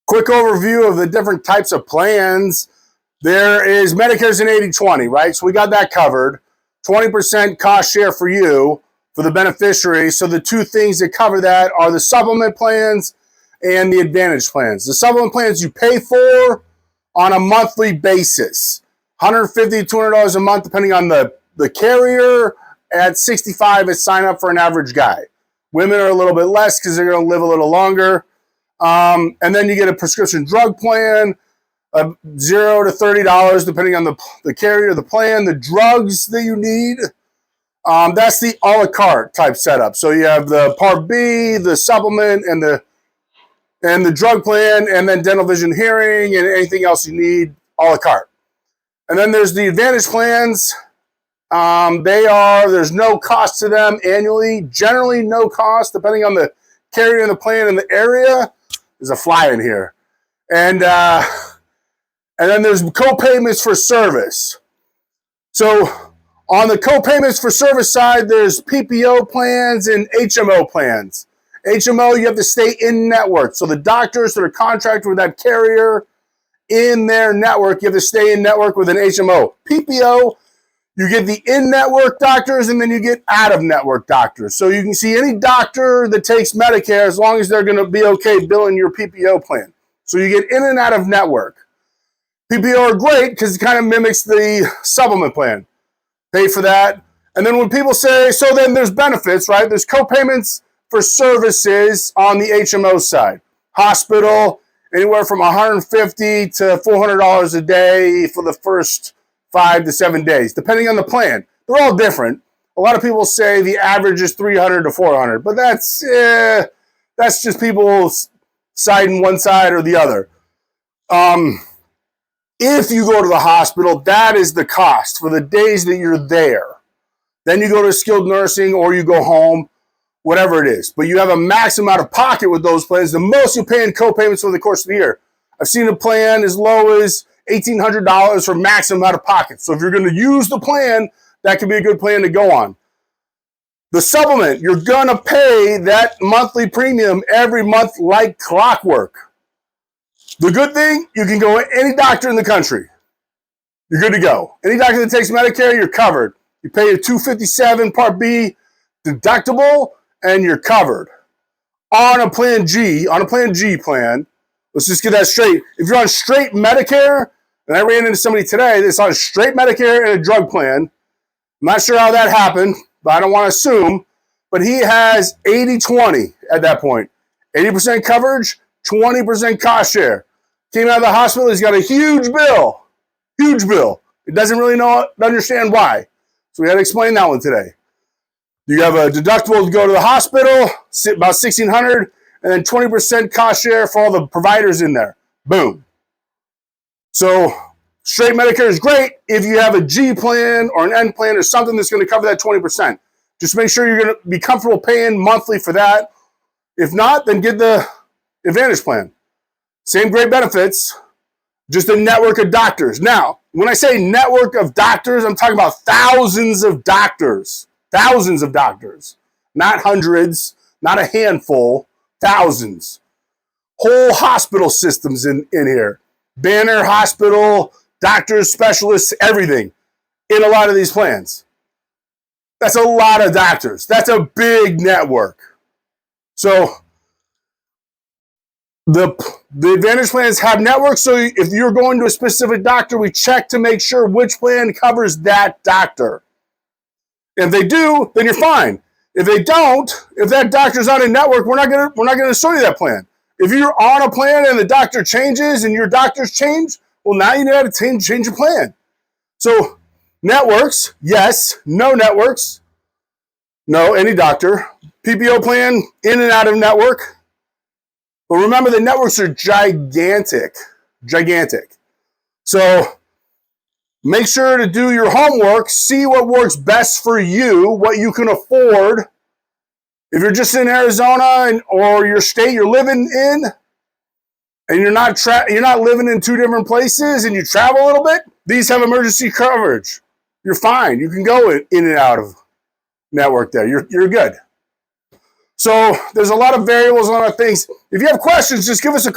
quick overview of the different types of plans. There is Medicare's an 80-20, right? So we got that covered. 20% cost share for you, for the beneficiary. So the two things that cover that are the supplement plans and the advantage plans. The supplement plans you pay for on a monthly basis. $150 to $200 a month, depending on the carrier. At 65, it's sign up for an average guy. Women are a little bit less because they're going to live a little longer. And then you get a prescription drug plan, $0 to $30, depending on the carrier, the plan, the drugs that you need. That's the a la carte type setup. So you have the Part B, the supplement, and the drug plan, and then dental, vision, hearing, and anything else you need, a la carte. And then there's the advantage plans. There's no cost to them annually. Generally no cost, depending on the carrier and the plan and the area. There's a fly in here. And then there's co-payments for service. So on the co-payments for service side, there's PPO plans and HMO plans. HMO, you have to stay in network. So the doctors that are contracted with that carrier in their network, you have to stay in network with an HMO. PPO, you get the in-network doctors, and then you get out-of-network doctors. So you can see any doctor that takes Medicare as long as they're going to be okay billing your PPO plan. So you get in and out of network. PPO are great because it kind of mimics the supplement plan. Pay for that. And then when people say, so then there's benefits, right? There's co-payments for services on the HMO side. Hospital, anywhere from $150 to $400 a day for the first 5 to 7 days, depending on the plan. They're all different. A lot of people say the average is $300 to $400, but that's just people siding one side or the other. If you go to the hospital, that is the cost for the days that you're there. Then you go to skilled nursing or you go home, whatever it is. But you have a maximum out of pocket with those plans. The most you pay in co-payments over the course of the year. I've seen a plan as low as $1,800 for maximum out of pocket. So if you're going to use the plan, that could be a good plan to go on. The supplement, you're going to pay that monthly premium every month like clockwork. The good thing, you can go to any doctor in the country. You're good to go. Any doctor that takes Medicare, you're covered. You pay a $257 Part B deductible, and you're covered. On a Plan G plan, let's just get that straight. If you're on straight Medicare, and I ran into somebody today that's on straight Medicare and a drug plan. I'm not sure how that happened, but I don't want to assume. But he has 80-20 at that point. 80% coverage, 20% cost share. Came out of the hospital, he's got a huge bill. Huge bill. He doesn't really understand why. So we had to explain that one today. You have a deductible to go to the hospital, about $1,600, and then 20% cost share for all the providers in there. Boom. So straight Medicare is great if you have a G plan or an N plan or something that's going to cover that 20%. Just make sure you're going to be comfortable paying monthly for that. If not, then get the Advantage plan. Same great benefits, just a network of doctors. Now, when I say network of doctors, I'm talking about thousands of doctors. Thousands of doctors. Not hundreds, not a handful, thousands. Whole hospital systems in here. Banner Hospital, doctors, specialists, everything in a lot of these plans. That's a lot of doctors. That's a big network. So the Advantage plans have networks, so if you're going to a specific doctor, we check to make sure which plan covers that doctor. If they do, then you're fine. If they don't, if that doctor's on a network, we're not gonna show you that plan. If you're on a plan and the doctor changes and your doctors change, well, now you know how to change your plan. So networks, yes. No networks, no, any doctor. PPO plan, in and out of network. But remember, the networks are gigantic. So make sure to do your homework, see what works best for you, what you can afford. If you're just in Arizona or your state you're living in, and you're not living in two different places and you travel a little bit, these have emergency coverage. You're fine. You can go in and out of network there. You're good. So there's a lot of variables on our things. If you have questions, just give us a call.